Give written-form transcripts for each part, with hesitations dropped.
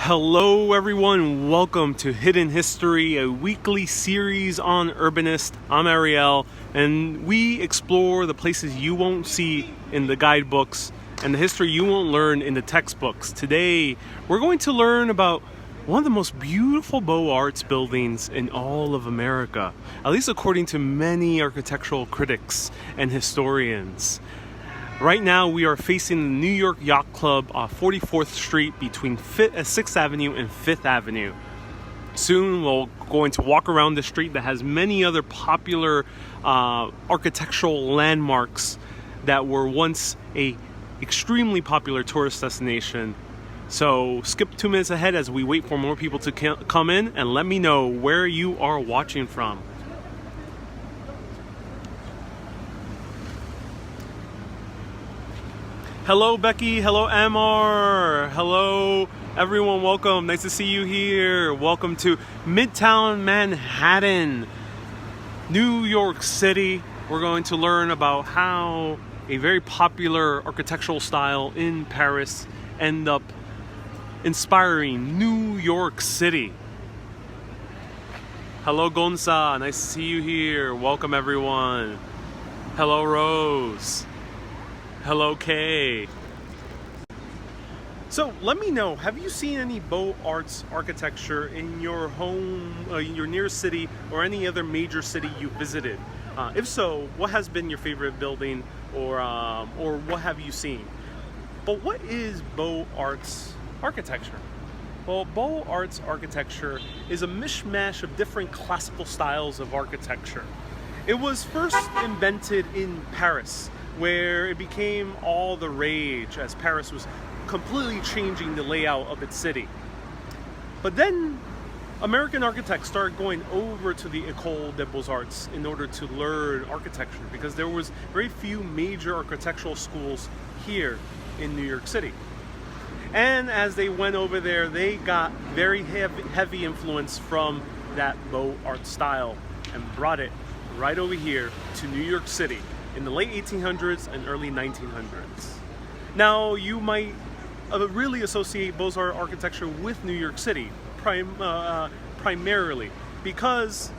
Hello everyone, welcome to Hidden History, a weekly series on Urbanist. I'm Ariel, and we explore the places you won't see in the guidebooks and the history you won't learn in the textbooks. Today, we're going to learn about one of the most beautiful Beaux-Arts buildings in all of America, at least according to many architectural critics and historians. Right now, we are facing the New York Yacht Club off 44th Street between 6th Avenue and 5th Avenue. Soon, we're going to walk around the street that has many other popular architectural landmarks that were once a extremely popular tourist destination. So skip 2 minutes ahead as we wait for more people to come in, and let me know where you are watching from. Hello Becky, hello Amar, hello everyone, welcome, nice to see you here. Welcome to Midtown Manhattan, New York City. We're going to learn about how a very popular architectural style in Paris ended up inspiring New York City. Hello Gonza, nice to see you here. Welcome everyone. Hello Rose. Hello Kay. So let me know, have you seen any Beaux-Arts architecture in your home, your nearest city, or any other major city you visited? If so, what has been your favorite building, or what have you seen? But what is Beaux-Arts architecture? Well, Beaux-Arts architecture is a mishmash of different classical styles of architecture. It was first invented in Paris, where it became all the rage as Paris was completely changing the layout of its city. But then American architects started going over to the École des Beaux-Arts in order to learn architecture, because there was very few major architectural schools here in New York City. And as they went over there, they got very heavy influence from that Beaux-Arts style and brought it right over here to New York City in the late 1800s and early 1900s. Now, you might really associate Beaux-Arts architecture with New York City, primarily, because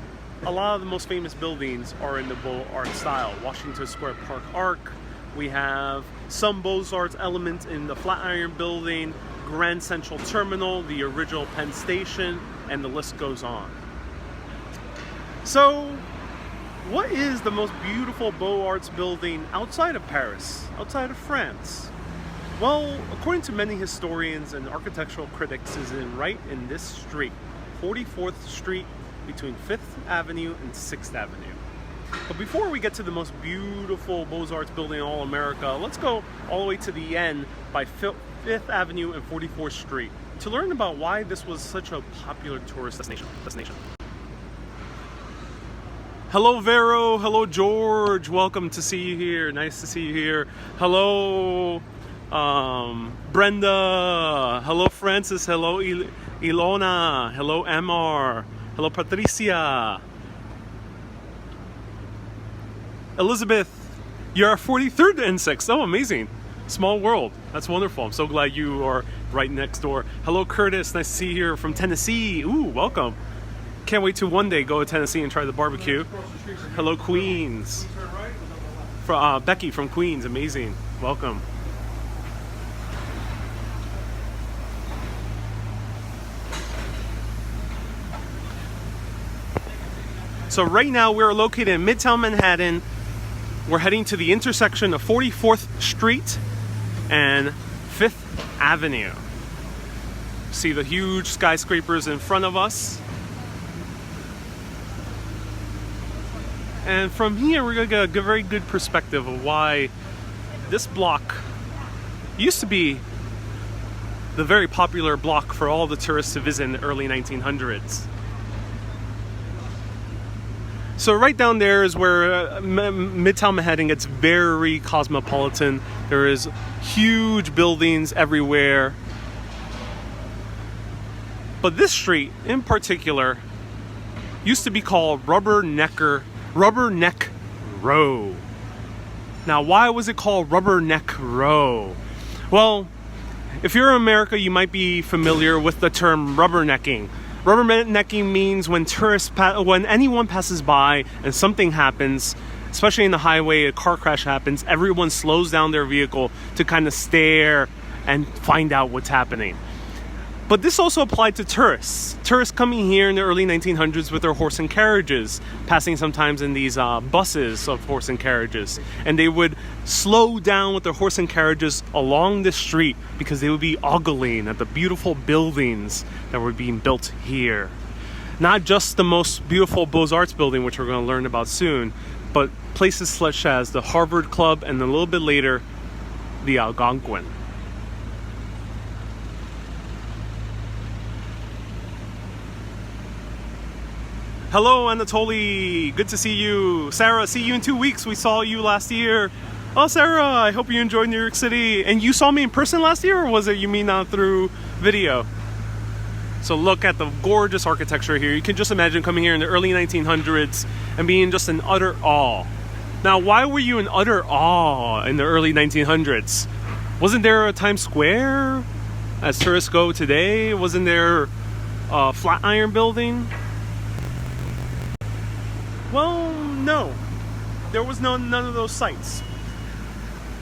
a lot of the most famous buildings are in the Beaux-Arts style. Washington Square Park Arc, we have some Beaux-Arts elements in the Flatiron Building, Grand Central Terminal, the original Penn Station, and the list goes on. So, what is the most beautiful Beaux-Arts building outside of Paris, outside of France? Well, according to many historians and architectural critics, is right in this street, 44th Street, between 5th Avenue and 6th Avenue. But before we get to the most beautiful Beaux-Arts building in all America, let's go all the way to the end by 5th Avenue and 44th Street to learn about why this was such a popular tourist destination. Hello Vero, hello George, welcome to see you here, nice to see you here. Hello Brenda, hello Francis, hello Ilona, hello Amar, hello Patricia. Elizabeth, you're 43rd and 6th, oh amazing, small world, that's wonderful, I'm so glad you are right next door. Hello Curtis, nice to see you here from Tennessee, ooh, welcome. Can't wait to one day go to Tennessee and try the barbecue. Hello, Queens. Becky from Queens, amazing. Welcome. So right now we're located in Midtown Manhattan. We're heading to the intersection of 44th Street and 5th Avenue. See the huge skyscrapers in front of us. And from here, we're going to get a very good perspective of why this block used to be the very popular block for all the tourists to visit in the early 1900s. So right down there is where Midtown Manhattan gets very cosmopolitan. There is huge buildings everywhere. But this street in particular used to be called Rubberneck Row. Now, why was it called Rubberneck Row? Well, If you're in America, you might be familiar with the term rubbernecking. Rubbernecking means when when anyone passes by and something happens, especially in the highway, a car crash happens, everyone slows down their vehicle to kind of stare and find out what's happening. But this also applied to tourists. Tourists coming here in the early 1900s with their horse and carriages, passing sometimes in these buses of horse and carriages. And they would slow down with their horse and carriages along the street because they would be ogling at the beautiful buildings that were being built here. Not just the most beautiful Beaux-Arts building, which we're going to learn about soon, but places such as the Harvard Club and a little bit later, the Algonquin. Hello, Anatoly. Good to see you. Sarah, see you in 2 weeks. We saw you last year. Oh, Sarah, I hope you enjoyed New York City. And you saw me in person last year, or was it you mean through video? So look at the gorgeous architecture here. You can just imagine coming here in the early 1900s and being just in utter awe. Now, why were you in utter awe in the early 1900s? Wasn't there a Times Square as tourists go today? Wasn't there a Flatiron Building? Well, no. There was none of those sites.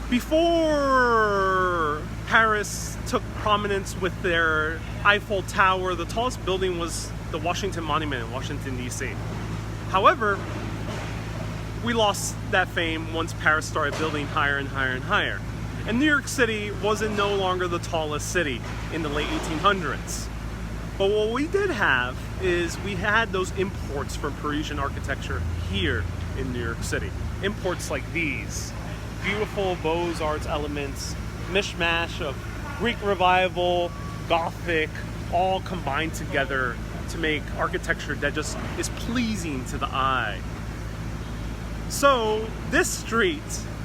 Before Paris took prominence with their Eiffel Tower, the tallest building was the Washington Monument in Washington, D.C. However, we lost that fame once Paris started building higher and higher and higher. And New York City wasn't no longer the tallest city in the late 1800s. But what we did have is we had those imports from Parisian architecture here in New York City. Imports like these. Beautiful Beaux-Arts elements, mishmash of Greek Revival, Gothic, all combined together to make architecture that just is pleasing to the eye. So this street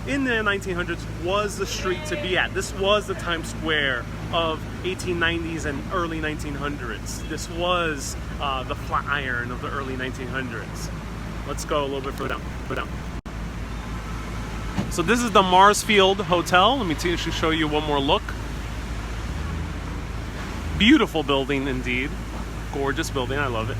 in the 1900s was the street to be at. This was the Times Square of 1890s and early 1900s. This was the Flatiron of the early 1900s. Let's go a little bit further down. Go down. So this is the Marsfield Hotel. Let me show you one more look. Beautiful building indeed. Gorgeous building. I love it.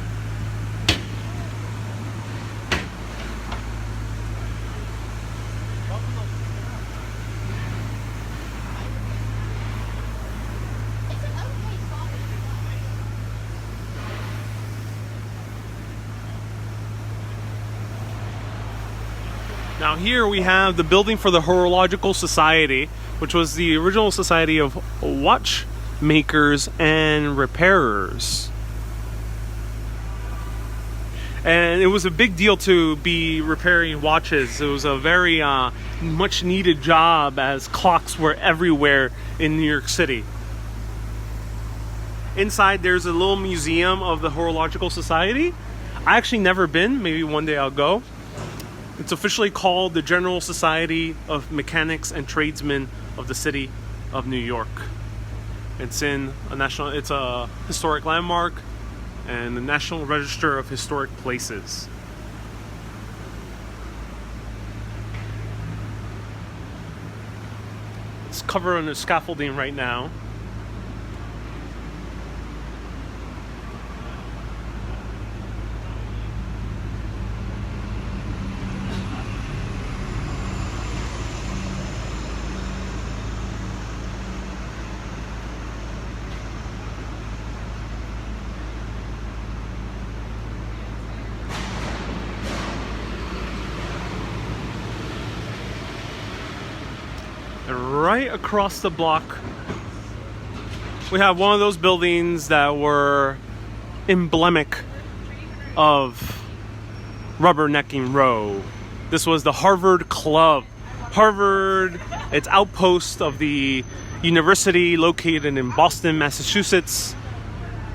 Now here we have the building for the Horological Society, which was the original society of watchmakers and repairers. And it was a big deal to be repairing watches. It was a very much needed job as clocks were everywhere in New York City. Inside there's a little museum of the Horological Society. I actually never been, maybe one day I'll go. It's officially called the General Society of Mechanics and Tradesmen of the City of New York. It's it's a historic landmark and the National Register of Historic Places. It's covered under scaffolding right now. Right across the block, we have one of those buildings that were emblematic of Rubbernecking Row. This was the Harvard Club. Harvard, it's outpost of the university located in Boston, Massachusetts.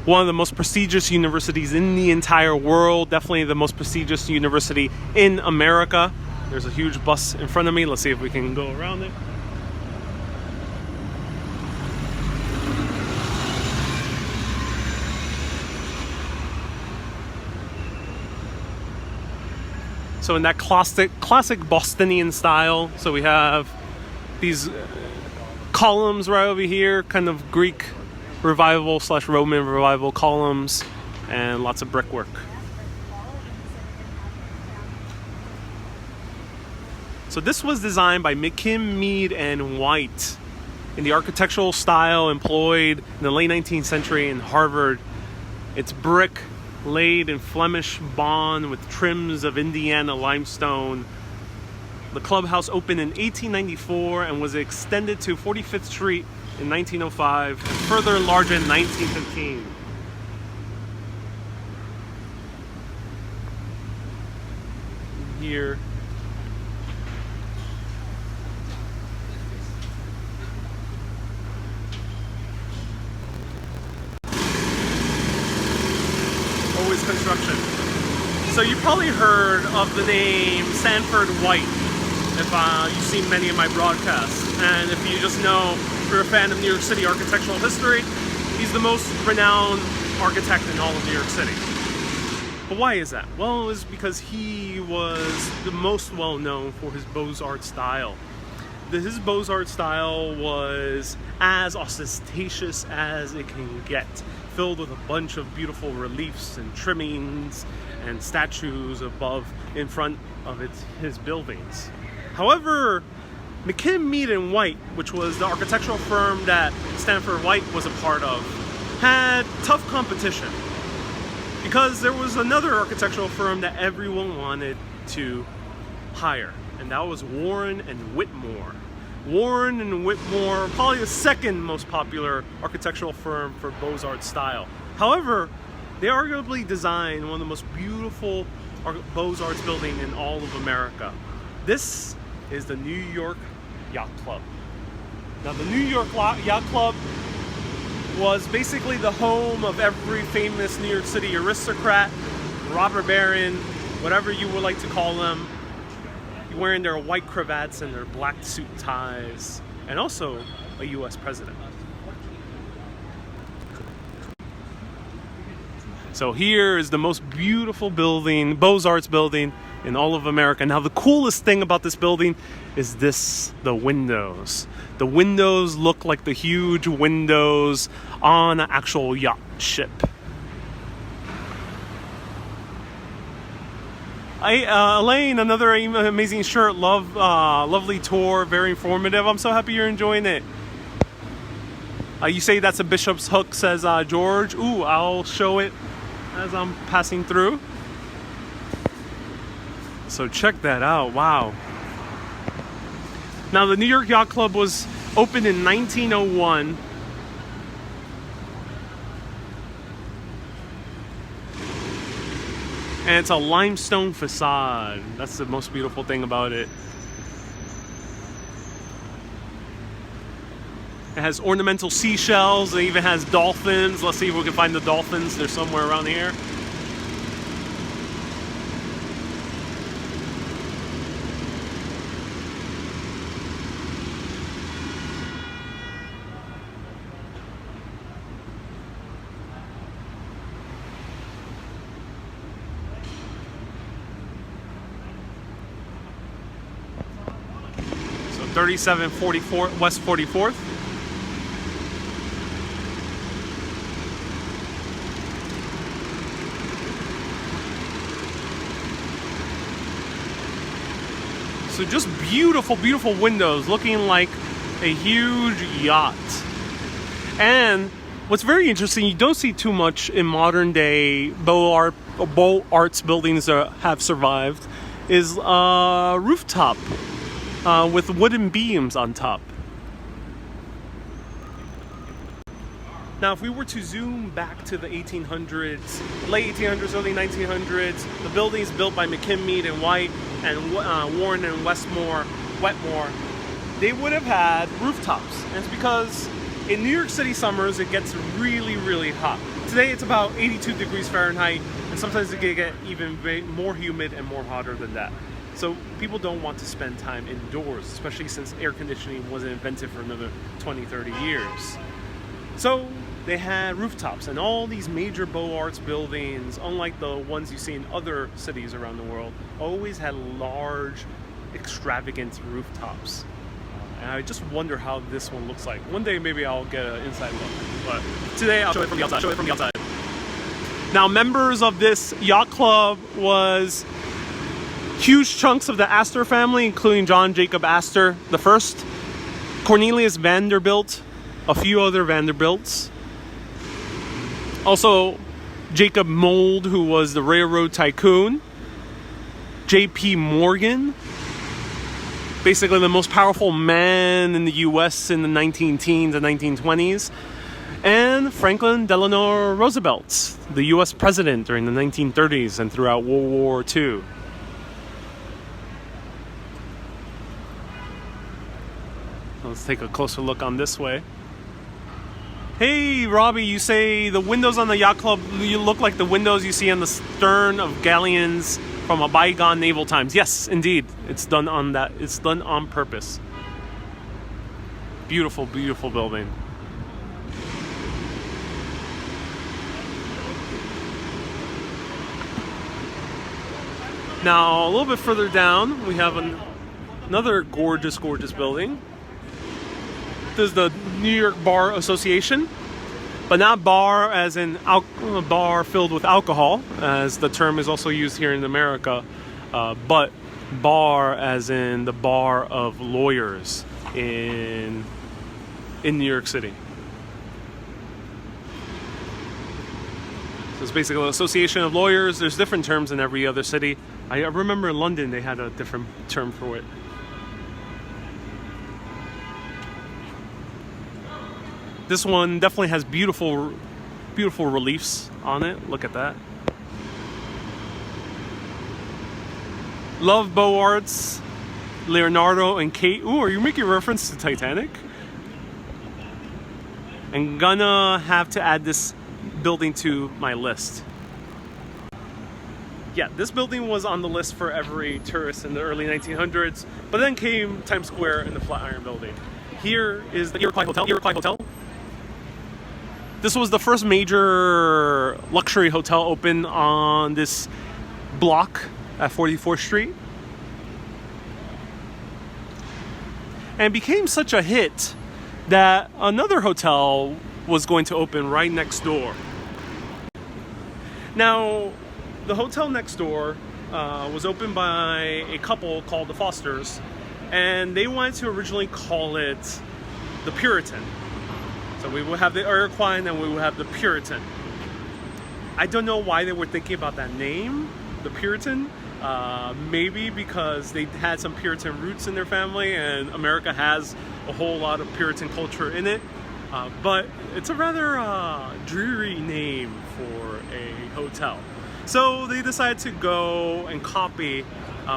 One of the most prestigious universities in the entire world. Definitely the most prestigious university in America. There's a huge bus in front of me. Let's see if we can go around it. So in that classic Bostonian style, so we have these columns right over here, kind of Greek revival / Roman revival columns, and lots of brickwork. So this was designed by McKim, Mead, and White in the architectural style employed in the late 19th century in Harvard. It's brick laid in Flemish bond with trims of Indiana limestone. The clubhouse opened in 1894 and was extended to 45th Street in 1905 and further enlarged in 1915. Here. Always construction. So you probably heard of the name Sanford White if you've seen many of my broadcasts. And if you just know, if you're a fan of New York City architectural history, he's the most renowned architect in all of New York City. But why is that? Well, it's because he was the most well known for his Beaux-Arts style. His Beaux-Arts style was as ostentatious as it can get, filled with a bunch of beautiful reliefs and trimmings and statues above in front of his buildings. However, McKim, Mead, and White, which was the architectural firm that Sanford White was a part of, had tough competition because there was another architectural firm that everyone wanted to hire, and that was Warren and Whitmore. Warren and Whitmore, probably the second most popular architectural firm for Beaux-Arts style. However, they arguably designed one of the most beautiful Beaux-Arts building in all of America. This is the New York Yacht Club. Now, the New York Yacht Club was basically the home of every famous New York City aristocrat, robber baron, whatever you would like to call them, wearing their white cravats and their black suit ties, and also a U.S. president. So here is the most beautiful building, Beaux-Arts building in all of America. Now the coolest thing about this building is the windows. The windows look like the huge windows on an actual yacht ship. Elaine, another amazing shirt. Lovely tour, very informative. I'm so happy you're enjoying it. You say that's a Bishop's Hook, says George. Ooh, I'll show it as I'm passing through. So check that out. Wow. Now the New York Yacht Club was opened in 1901. And it's a limestone facade. That's the most beautiful thing about it. It has ornamental seashells. It even has dolphins. Let's see if we can find the dolphins. They're somewhere around here. So 3744 West 44th. So just beautiful, beautiful windows looking like a huge yacht. And what's very interesting, you don't see too much in modern day Beaux-Arts buildings that have survived, is a rooftop with wooden beams on top. Now, if we were to zoom back to the 1800s, late 1800s, early 1900s, the buildings built by McKim, Mead, and White, and Warren and Whitmore, they would have had rooftops. And it's because in New York City summers, it gets really, really hot. Today, it's about 82 degrees Fahrenheit, and sometimes it can get even more humid and more hotter than that. So people don't want to spend time indoors, especially since air conditioning wasn't invented for another 20, 30 years. So they had rooftops, and all these major Beaux-Arts buildings, unlike the ones you see in other cities around the world, always had large, extravagant rooftops. And I just wonder how this one looks like. One day maybe I'll get an inside look, but today I'll show it from the outside. Now, members of this yacht club was huge chunks of the Astor family, including John Jacob Astor the First, Cornelius Vanderbilt, a few other Vanderbilts. Also, Jacob Mould, who was the railroad tycoon. J.P. Morgan, basically the most powerful man in the U.S. in the 19-teens and 1920s. And Franklin Delano Roosevelt, the U.S. president during the 1930s and throughout World War II. Let's take a closer look on this way. Hey, Robbie, you say the windows on the yacht club you look like the windows you see on the stern of galleons from a bygone naval times. Yes, indeed. It's done on that. It's done on purpose. Beautiful, beautiful building. Now, a little bit further down, we have another gorgeous, gorgeous building. This is the New York Bar Association, but not bar as in a bar filled with alcohol, as the term is also used here in America, but bar as in the bar of lawyers in New York City. So it's basically an association of lawyers. There's different terms in every other city. I remember in London they had a different term for it. This one definitely has beautiful, beautiful reliefs on it. Look at that. Love Beaux-Arts, Leonardo and Kate. Ooh, are you making reference to Titanic? I'm gonna have to add this building to my list. Yeah, this building was on the list for every tourist in the early 1900s, but then came Times Square and the Flatiron Building. Here is the Iroquois Hotel. This was the first major luxury hotel open on this block at 44th Street. And became such a hit that another hotel was going to open right next door. Now, the hotel next door was opened by a couple called the Fosters, and they wanted to originally call it the Puritan. So we will have the Iroquois and then we will have the Puritan. I don't know why they were thinking about that name, the Puritan. Maybe because they had some Puritan roots in their family and America has a whole lot of Puritan culture in it. But it's a rather dreary name for a hotel. So they decided to go and copy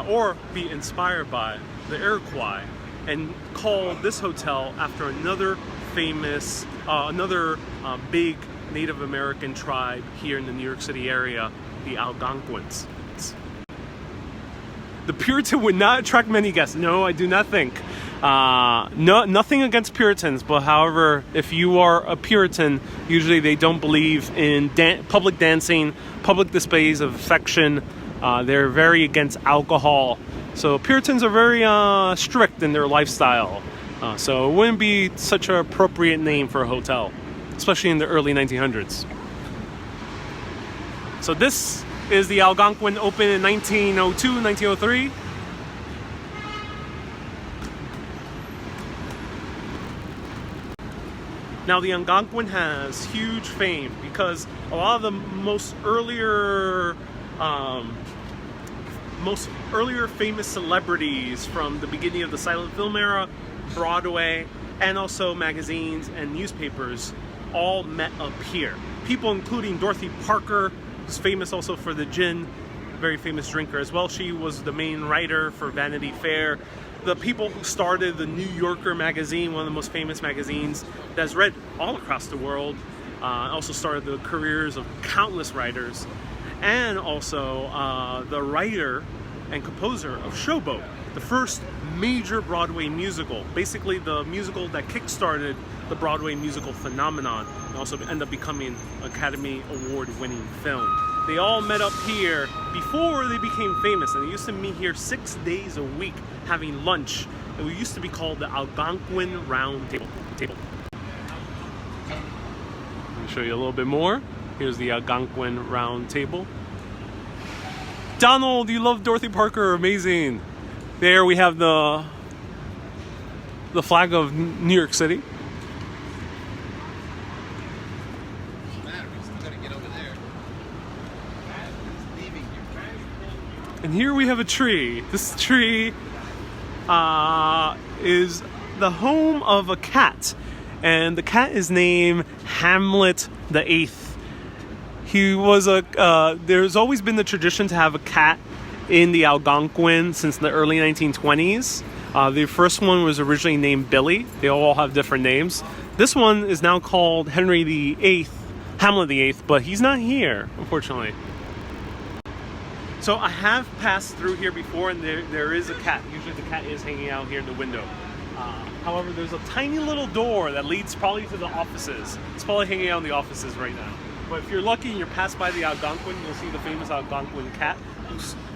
or be inspired by the Iroquois and call this hotel after another famous, big Native American tribe here in the New York City area, the Algonquins. The Puritan would not attract many guests. No, I do not think. Nothing against Puritans, but however, if you are a Puritan, usually they don't believe in public dancing, public displays of affection. They're very against alcohol. So Puritans are very strict in their lifestyle. So it wouldn't be such an appropriate name for a hotel, especially in the early 1900s. So this is the Algonquin, opened in 1902, 1903. Now the Algonquin has huge fame because a lot of the most earlier famous celebrities from the beginning of the silent film era, Broadway, and also magazines and newspapers all met up here. People including Dorothy Parker, who's famous also for the gin, very famous drinker as well. She was the main writer for Vanity Fair. The people who started the New Yorker magazine, one of the most famous magazines that's read all across the world, also started the careers of countless writers, and also the writer and composer of Showboat, the first major Broadway musical, basically the musical that kick-started the Broadway musical phenomenon, and also ended up becoming an Academy Award-winning film. They all met up here before they became famous, and they used to meet here 6 days a week, having lunch It used to be called the Algonquin Round Table. Let me show you a little bit more. Here's the Algonquin Round Table. Donald, you love Dorothy Parker, amazing. There we have the flag of New York City. And here we have a tree. This tree is the home of a cat, and the cat is named Hamlet the Eighth. He was there's always been the tradition to have a cat in the Algonquin since the early 1920s. The first one was originally named Billy. They all have different names. This one is now called Henry VIII, Hamlet the Eighth, but he's not here, unfortunately. So I have passed through here before, and there is a cat. Usually the cat is hanging out here in the window. However, there's a tiny little door that leads probably to the offices. It's probably hanging out in the offices right now. But if you're lucky and you're passed by the Algonquin, you'll see the famous Algonquin cat.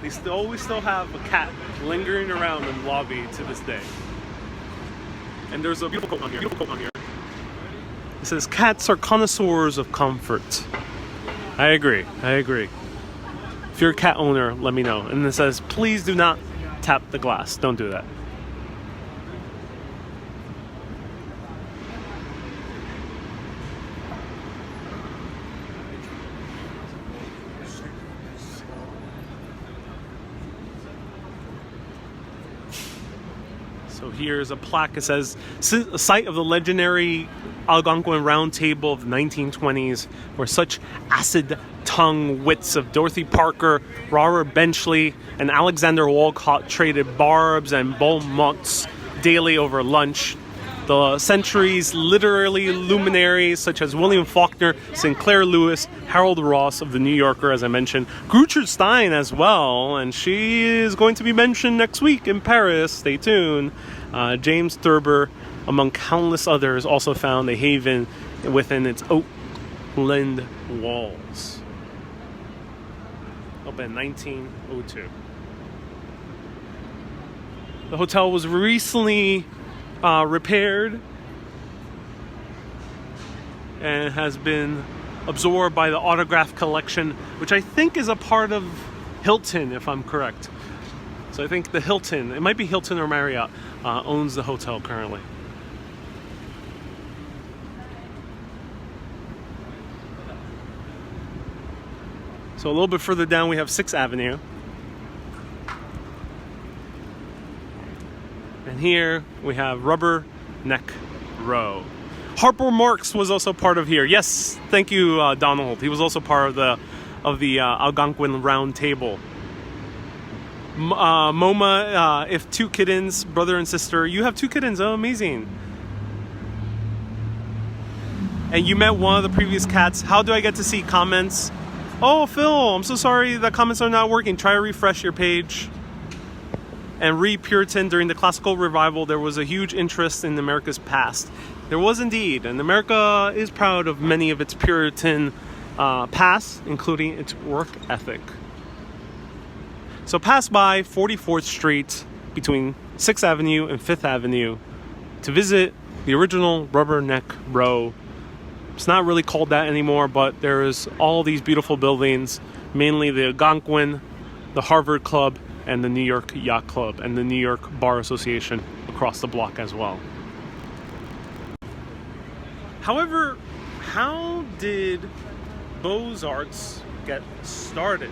They always still have a cat lingering around in the lobby to this day. And there's a beautiful quote on here. It says, "Cats are connoisseurs of comfort." I agree. If you're a cat owner, let me know. And it says, "Please do not tap the glass. Don't do that." So here's a plaque. It says, "Site of the legendary Algonquin Round Table of the 1920s, where such acid-tongue wits of Dorothy Parker, Robert Benchley, and Alexander Walcott traded barbs and bon mots daily over lunch. The century's literary luminaries such as William Faulkner, Sinclair Lewis, Harold Ross of the New Yorker, as I mentioned, Gertrude Stein as well, and she is going to be mentioned next week in Paris. Stay tuned. James Thurber, among countless others, also found a haven within its Oakland walls." Opened in 1902. The hotel was recently repaired and has been absorbed by the autograph collection, which I think is a part of Hilton, if I'm correct. So I think the Hilton, it might be Hilton or Marriott, owns the hotel currently. So a little bit further down we have 6th Avenue. And here we have Rubberneck Row. Harpo Marx was also part of here. Yes, thank you, Donald. He was also part of the Algonquin Round Table. MoMA, if 2 kittens, brother and sister. You have 2 kittens. Oh, amazing. And you met one of the previous cats. How do I get to see comments? Oh, Phil, I'm so sorry the comments are not working. Try to refresh your page. And read Puritan. During the classical revival, there was a huge interest in America's past. There was indeed, and America is proud of many of its Puritan past, including its work ethic. So pass by 44th Street between 6th Avenue and 5th Avenue to visit the original Rubberneck Row. It's not really called that anymore, but there's all these beautiful buildings, mainly the Algonquin, the Harvard Club, and the New York Yacht Club, and the New York Bar Association across the block as well. However, how did Beaux-Arts get started?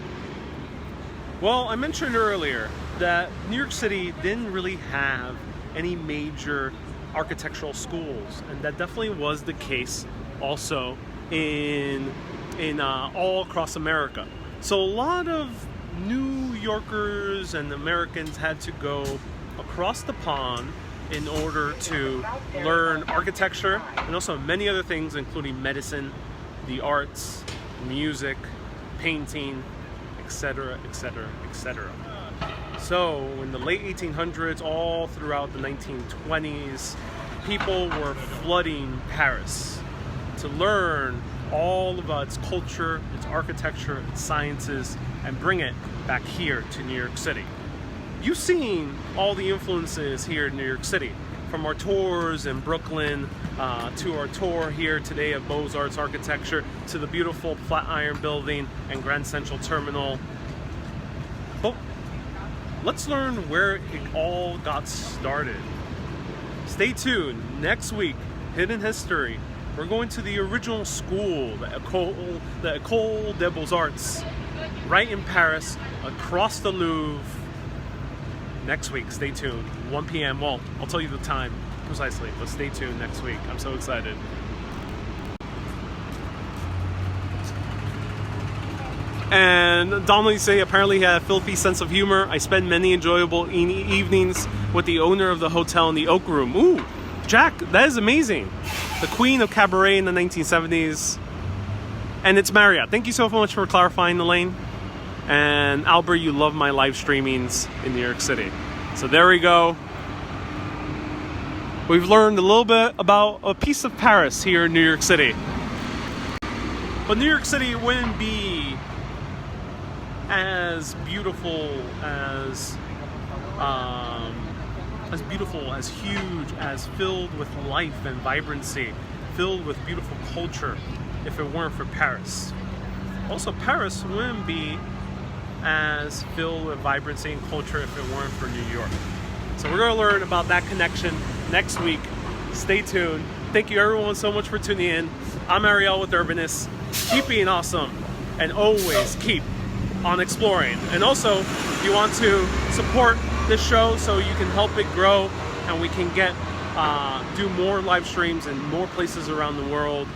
Well, I mentioned earlier that New York City didn't really have any major architectural schools, and that definitely was the case also in all across America. So a lot of New Yorkers and Americans had to go across the pond in order to learn architecture and also many other things, including medicine, the arts, music, painting, etc., etc., etc. So in the late 1800s, all throughout the 1920s, people were flooding Paris to learn all about its culture, its architecture, its sciences, and bring it back here to New York City. you've seen all the influences here in New York City, from our tours in Brooklyn to our tour here today of Beaux-Arts architecture to the beautiful Flatiron Building and Grand Central Terminal. But let's learn where it all got started. Stay tuned. Next week, Hidden History. We're going to the original school, the École des Beaux-Arts, right in Paris, across the Louvre. Next week, stay tuned. 1 p.m. Well, I'll tell you the time precisely, but stay tuned next week. I'm so excited. And Donnelly say apparently he had a filthy sense of humor. I spend many enjoyable evenings with the owner of the hotel in the Oak Room. Ooh, Jack, that is amazing. The queen of cabaret in the 1970s. And it's Marriott. Thank you so much for clarifying, Elaine. And Albert, you love my live streamings in New York City. So there we go. We've learned a little bit about a piece of Paris here in New York City. But New York City wouldn't be as beautiful, as huge, as filled with life and vibrancy, filled with beautiful culture, if it weren't for Paris. Also, Paris wouldn't be as filled with vibrancy and culture if it weren't for New York. So we're going to learn about that connection next week. Stay tuned. Thank you everyone so much for tuning in. I'm Ariel with Urbanist. Keep being awesome and always keep on exploring. And also, if you want to support this show so you can help it grow and we can get do more live streams in more places around the world,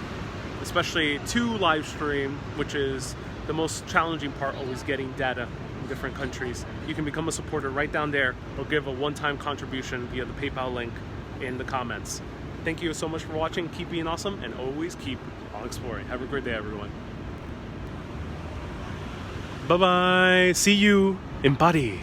especially to live stream, which is the most challenging part, always getting data in different countries. You can become a supporter right down there or give a one-time contribution via the PayPal link in the comments. Thank you so much for watching. Keep being awesome and always keep on exploring. Have a great day, everyone. Bye-bye. See you in Bari.